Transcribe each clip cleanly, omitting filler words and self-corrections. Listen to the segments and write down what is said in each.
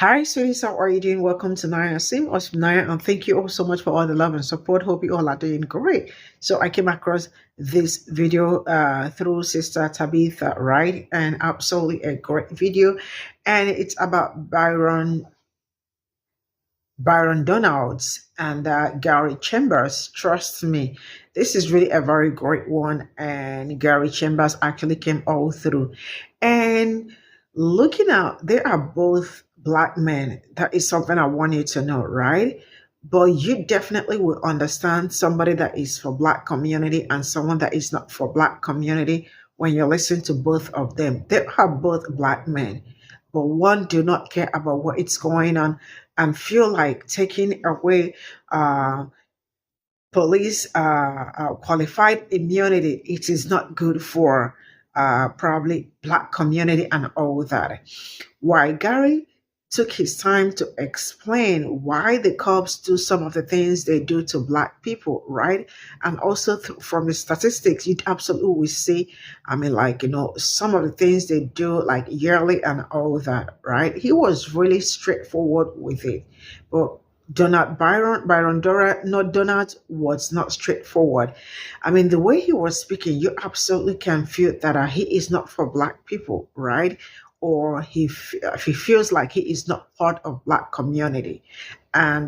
Hi, sweeties. How are you doing? Welcome to Naya Sim or Naya, and thank you all so much for all the love and support. Hope you all are doing great. So I came across this video through Sister Tabitha, right? And absolutely a great video, and it's about Byron Donalds and Gary Chambers. Trust me, this is really a very great one. And Gary Chambers actually came all through. And looking out, they are both black men. That is something I want you to know, right? But you definitely will understand somebody that is for black community and someone that is not for black community when you listen to both of them. They are both black men, but one do not care about what is going on and feel like taking away uh, police qualified immunity. It is not good for probably black community and all that. Why Gary took his time to explain why the cops do some of the things they do to black people, right? And also from the statistics, you'd absolutely see, I mean, like, some of the things they do like yearly and all that, right? He was really straightforward with it. But Byron Dora, not Donald, was not straightforward. I mean, the way he was speaking, you absolutely can feel that he is not for black people, right? Or he feels like he is not part of black community. And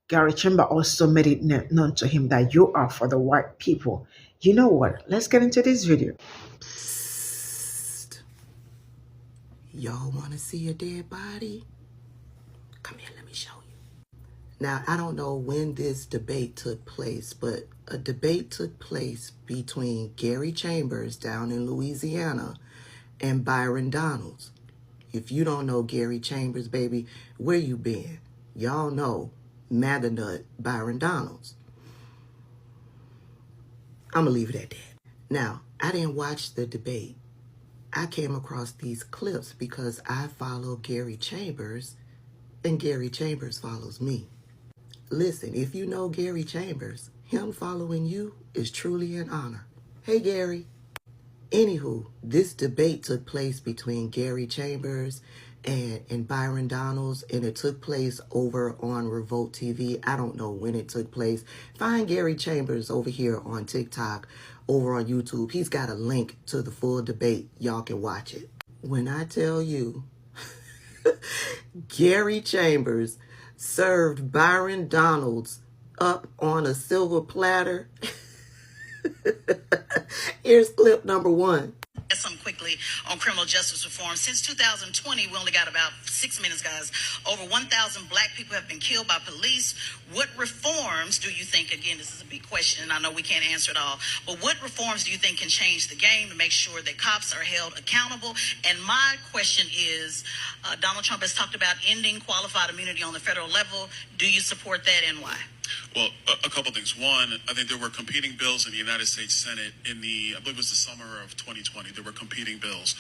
Gary Chamber also made it known to him that you are for the white people. You know what? Let's get into this video. Psst. Y'all want to see a dead body? Come here, let me show you. Now, I don't know when this debate took place, but a debate took place between Gary Chambers down in Louisiana and Byron Donalds. If you don't know Gary Chambers, baby, where you been? Y'all know Maganut Byron Donalds. I'm going to leave it at that. Now, I didn't watch the debate. I came across these clips because I follow Gary Chambers and Gary Chambers follows me. Listen, if you know Gary Chambers, him following you is truly an honor. Hey, Gary. Anywho, this debate took place between Gary Chambers and Byron Donalds, and it took place over on Revolt TV. I don't know when it took place. Find Gary Chambers over here on TikTok, over on YouTube. He's got a link to the full debate. Y'all can watch it. When I tell you, Gary Chambers served Byron Donalds up on a silver platter. Here's clip number one. Some quickly on criminal justice reform. Since 2020, we only got about 6 minutes, guys. Over 1,000 black people have been killed by police. What reforms do you think, again, this is a big question, and I know we can't answer it all, but what reforms do you think can change the game to make sure that cops are held accountable? And my question is, Donald Trump has talked about ending qualified immunity on the federal level. Do you support that, and why? Well, a couple things. One, I think there were competing bills in the United States Senate in I believe it was the summer of 2020. There were competing bills.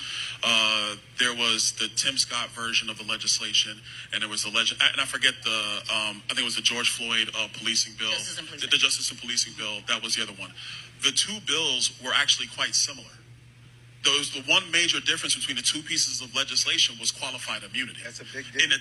There was the Tim Scott version of the legislation, and there was and I forget I think it was the George Floyd policing bill. The Justice and Policing bill. That was the other one. The two bills were actually quite similar. The one major difference between the two pieces of legislation was qualified immunity. That's a big difference. In the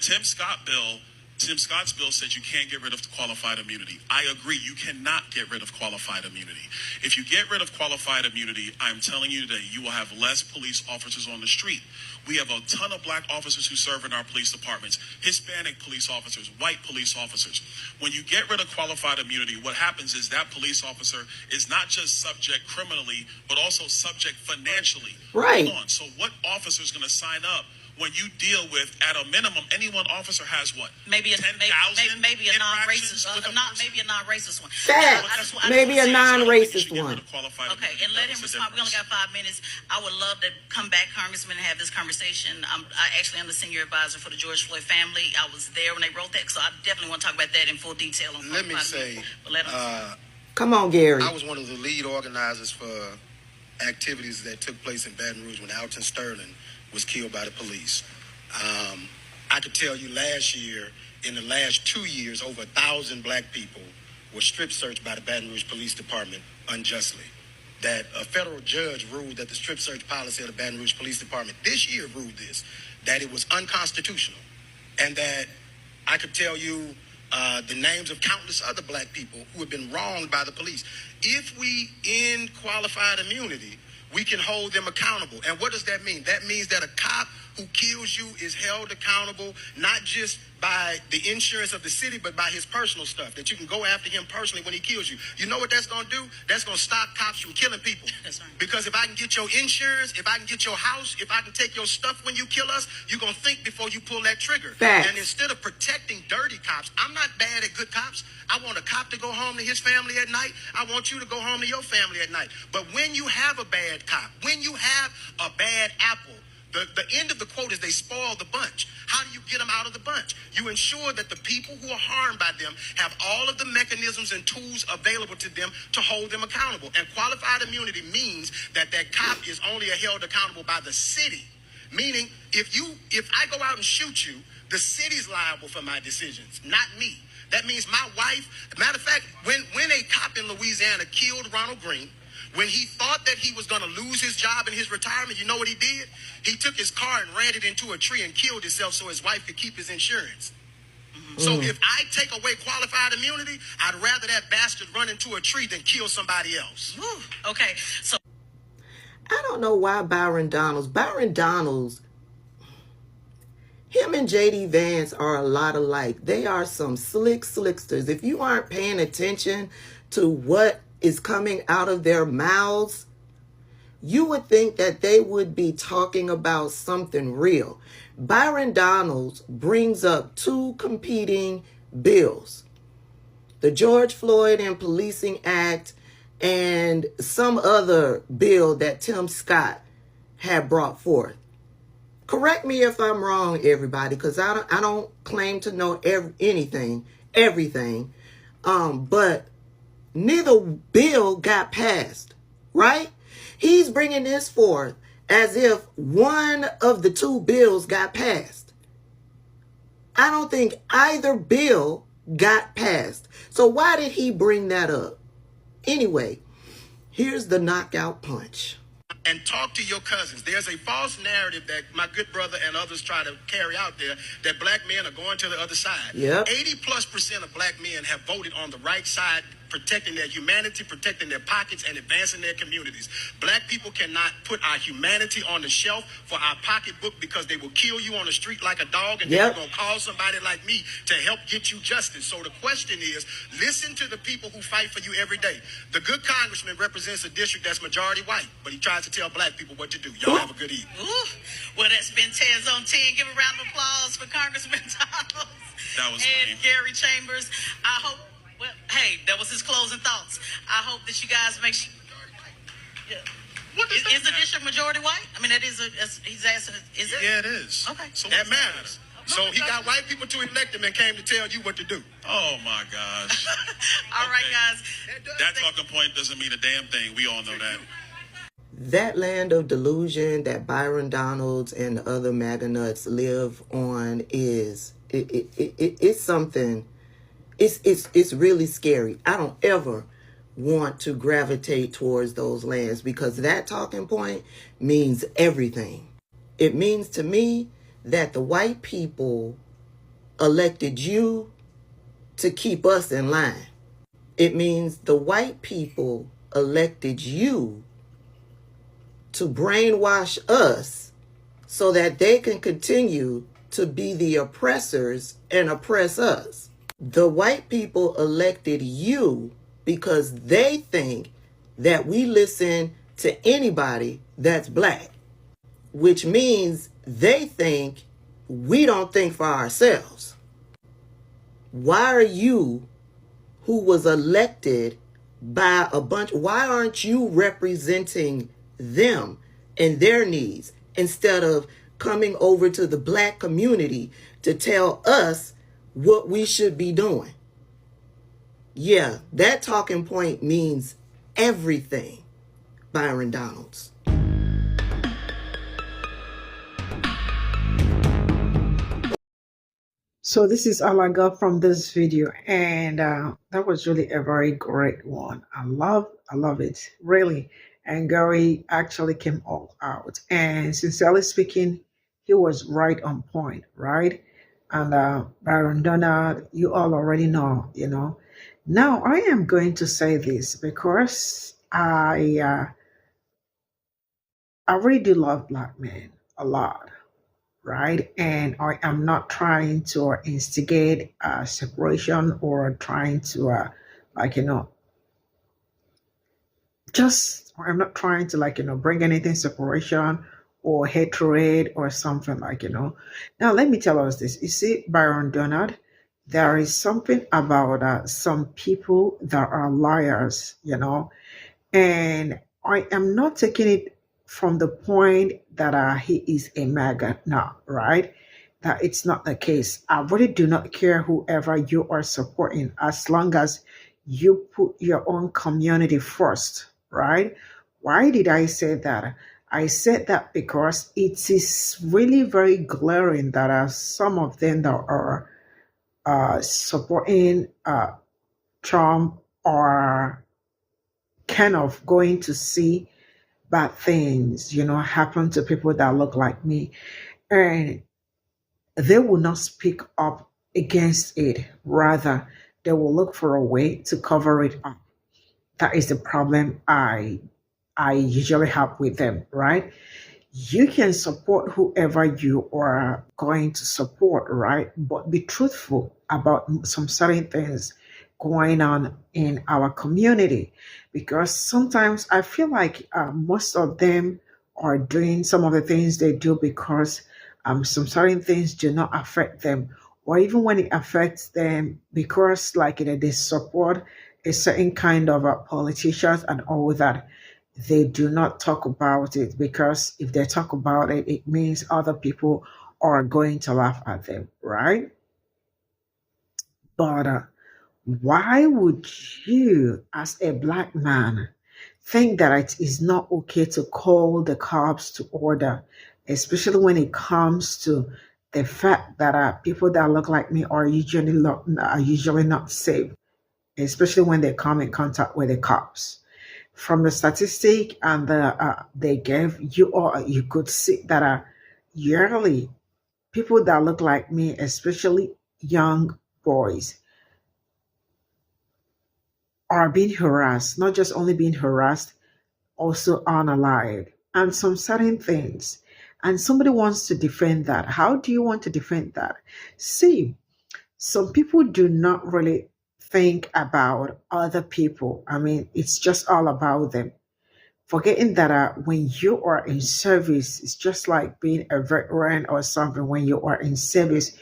Tim Scott's bill said you can't get rid of qualified immunity. I agree, you cannot get rid of qualified immunity. If you get rid of qualified immunity, I'm telling you today, you will have less police officers on the street. We have a ton of black officers who serve in our police departments, Hispanic police officers, white police officers. When you get rid of qualified immunity, what happens is that police officer is not just subject criminally, but also subject financially. Right. Hold on. So what officer is going to sign up when you deal with, at a minimum, any one officer has what? Maybe a 10,000 maybe a non-racist, maybe a non-racist one. Facts. Maybe a non-racist one. Okay, and let him respond. We only got 5 minutes. I would love to come back, Congressman, and have this conversation. I actually am the senior advisor for the George Floyd family. I was there when they wrote that, so I definitely want to talk about that in full detail. Let me say, come on, Gary. I was one of the lead organizers for activities that took place in Baton Rouge when Alton Sterling was killed by the police. I could tell you last year, in the last 2 years, over 1,000 black people were strip searched by the Baton Rouge Police Department unjustly. That a federal judge ruled that the strip search policy of the Baton Rouge Police Department this year ruled this, that it was unconstitutional. and that I could tell you the names of countless other black people who have been wronged by the police. If we end qualified immunity, we can hold them accountable. And what does that mean? That means that a cop who kills you is held accountable, not just by the insurance of the city, but by his personal stuff, that you can go after him personally when he kills you. You know what that's going to do? That's going to stop cops from killing people. That's right. Because if I can get your insurance, if I can get your house, if I can take your stuff when you kill us, you're going to think before you pull that trigger. Facts. And instead of protecting dirty cops, I'm not bad at good cops. I want a cop to go home to his family at night. I want you to go home to your family at night. But when you have a bad cop, when you have a bad apple, the end of the quote is they spoil the bunch. How do you get them out of the bunch? You ensure that the people who are harmed by them have all of the mechanisms and tools available to them to hold them accountable. And qualified immunity means that that cop is only held accountable by the city. Meaning, if I go out and shoot you, the city's liable for my decisions, not me. That means my wife, matter of fact, when a cop in Louisiana killed Ronald Green, when he thought that he was going to lose his job and his retirement, you know what he did? He took his car and ran it into a tree and killed himself so his wife could keep his insurance. So if I take away qualified immunity, I'd rather that bastard run into a tree than kill somebody else. Woo. Okay, so I don't know why Byron Donalds, him and JD Vance are a lot alike. They are some slicksters. If you aren't paying attention to what is coming out of their mouths, you would think that they would be talking about something real. Byron Donalds brings up two competing bills: the George Floyd and Policing Act and some other bill that Tim Scott had brought forth. Correct me if I'm wrong, everybody, because I don't claim to know everything. But neither bill got passed, right? He's bringing this forth as if one of the two bills got passed. I don't think either bill got passed. So why did he bring that up? Anyway, here's the knockout punch. And talk to your cousins. There's a false narrative that my good brother and others try to carry out there that black men are going to the other side. Yep. 80+% of black men have voted on the right side, protecting their humanity, protecting their pockets, and advancing their communities. Black people cannot put our humanity on the shelf for our pocketbook because they will kill you on the street like a dog, and then you're going to call somebody like me to help get you justice. So the question is, listen to the people who fight for you every day. The good congressman represents a district that's majority white, but he tries to tell black people what to do. Y'all have a good evening. Ooh. Well, that's been 10 on 10. Give a round of applause for Congressman Donalds That was and funny. Gary Chambers. I hope, well, hey, that was his closing thoughts. I hope that you guys make sure. Yeah. What does Is the that district majority white? I mean, that is he's asking, is it? Yeah, it is. Okay. So That what's matters. So he got white people to elect him and came to tell you what to do. Oh my gosh. All right, guys. That talking point doesn't mean a damn thing. We all know that. That land of delusion that Byron Donalds and the other MAGA nuts live on is it's something. It's really scary. I don't ever want to gravitate towards those lands because that talking point means everything. It means to me that the white people elected you to keep us in line. It means the white people elected you to brainwash us so that they can continue to be the oppressors and oppress us. The white people elected you because they think that we listen to anybody that's black, which means they think we don't think for ourselves. Why are you, who was elected by a bunch, why aren't you representing them and their needs instead of coming over to the black community to tell us what we should be doing? Yeah, that talking point means everything, Byron Donalds. So this is all I got from this video, and that was really a very great one. I love it, really. And Gary actually came all out, and sincerely speaking, he was right on point, right? And Baron Donald, you all already know, you know. Now I am going to say this because I really do love black men a lot, right? And I am not trying to instigate separation or trying to like you know just I'm not trying to bring anything separation or hatred or something Now let me tell us this. You see, Byron Donald, there is something about some people that are liars. And I am not taking it from the point that he is a MAGA now, right? That it's not the case. I really do not care whoever you are supporting as long as you put your own community first, right? Why did I say that? I said that because it is really very glaring that some of them that are supporting Trump are kind of going to see bad things, happen to people that look like me. And they will not speak up against it. Rather, they will look for a way to cover it up. That is the problem I usually have with them, right? You can support whoever you are going to support, right? But be truthful about some certain things going on in our community because sometimes I feel like most of them are doing some of the things they do because some certain things do not affect them, or even when it affects them because they support a certain kind of politicians and all that, they do not talk about it because if they talk about it, it means other people are going to laugh at them, right? But why would you, as a black man, think that it is not okay to call the cops to order, especially when it comes to the fact that people that look like me are usually not safe, especially when they come in contact with the cops. From the statistic and they gave you, or you could see that yearly people that look like me, especially young boys, are being harassed, not just only being harassed, also unalive, and some certain things. And somebody wants to defend that. How do you want to defend that? See, some people do not really think about other people. I mean, it's just all about them. Forgetting that when you are in service, it's just like being a veteran or something. When you are in service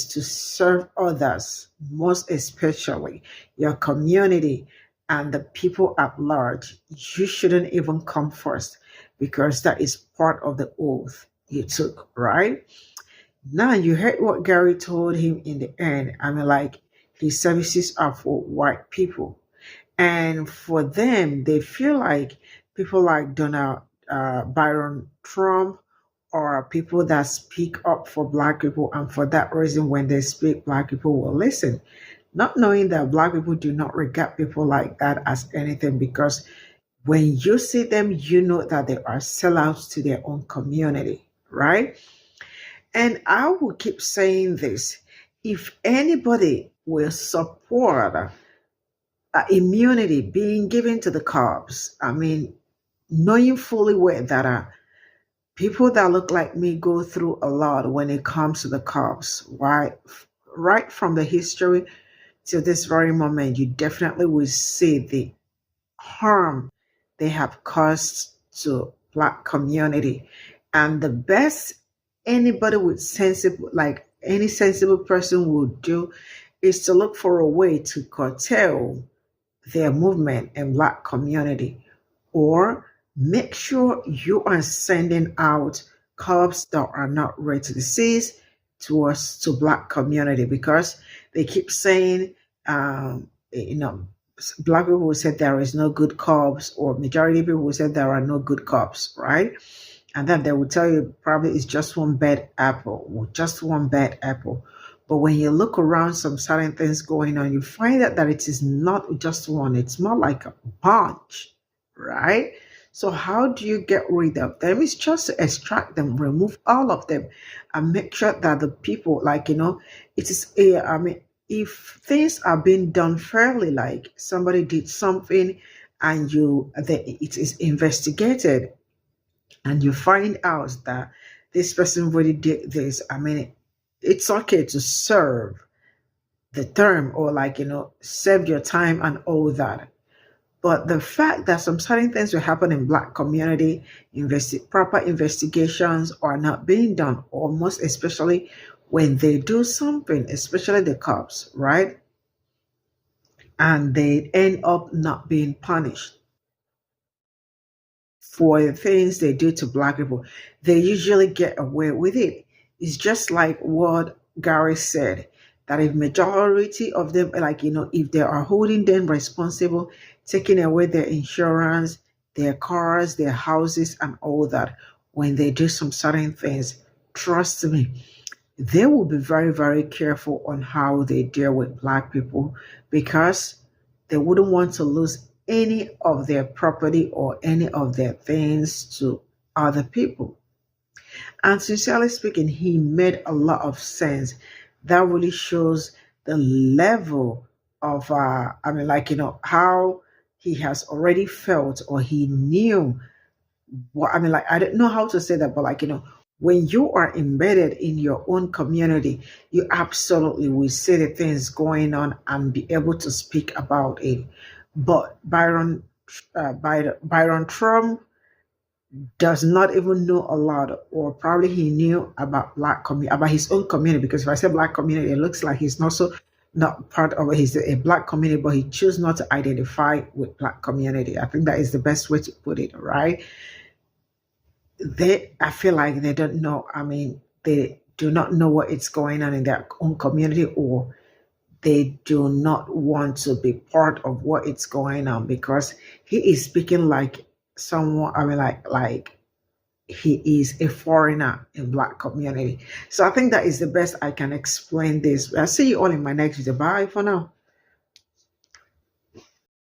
to serve others, most especially your community and the people at large. You shouldn't even come first because that is part of the oath you took, right? Now, you heard what Gary told him in the end. I mean, his services are for white people. And for them, they feel like people like Donald Byron Trump are people that speak up for Black people. And for that reason, when they speak, Black people will listen. Not knowing that Black people do not regard people like that as anything, because when you see them, you know that they are sellouts to their own community, right? And I will keep saying this. If anybody will support immunity being given to the cops. I mean, knowing fully well that people that look like me go through a lot when it comes to the cops. Why? Right from the history to this very moment, you definitely will see the harm they have caused to Black community. And the best anybody with sensible, like any sensible person would do, is to look for a way to curtail their movement in Black community, or make sure you are sending out cops that are not racist to us, to Black community, because they keep saying Black people will say there is no good cops, or majority of people will say there are no good cops, right? And then they will tell you probably it's just one bad apple, or just one bad apple. But when you look around some certain things going on, you find that it is not just one, it's more like a bunch, right? So how do you get rid of them? It's just to extract them, remove all of them, and make sure that the people, like, it is a, I mean, if things are being done fairly, like somebody did something and it is investigated and you find out that this person really did this, I mean, it's okay to serve the term, or like, serve your time and all that. But the fact that some certain things will happen in Black community, proper investigations are not being done, or most especially when they do something, especially the cops, right? And they end up not being punished for the things they do to Black people. They usually get away with it. It's just like what Gary said, that if majority of them, like, if they are holding them responsible, taking away their insurance, their cars, their houses, and all that, when they do some certain things, trust me, they will be very, very careful on how they deal with Black people, because they wouldn't want to lose any of their property or any of their things to other people. And sincerely speaking, he made a lot of sense. That really shows the level of, like, how he has already felt, or he knew what, I mean, like, I don't know how to say that, but like, when you are embedded in your own community, you absolutely will see the things going on and be able to speak about it. But Byron Trump does not even know a lot, or probably he knew about about his own community. Because if I say Black community, it looks like he's also not part of it. He's a Black community, but he chose not to identify with Black community. I think that is the best way to put it, right? I feel like they don't know. I mean, they do not know what is going on in their own community, or they do not want to be part of what is going on, because he is speaking like someone, I mean, like he is a foreigner in Black community. So I think that is the best I can explain this. I'll see you all in my next video. Bye for now.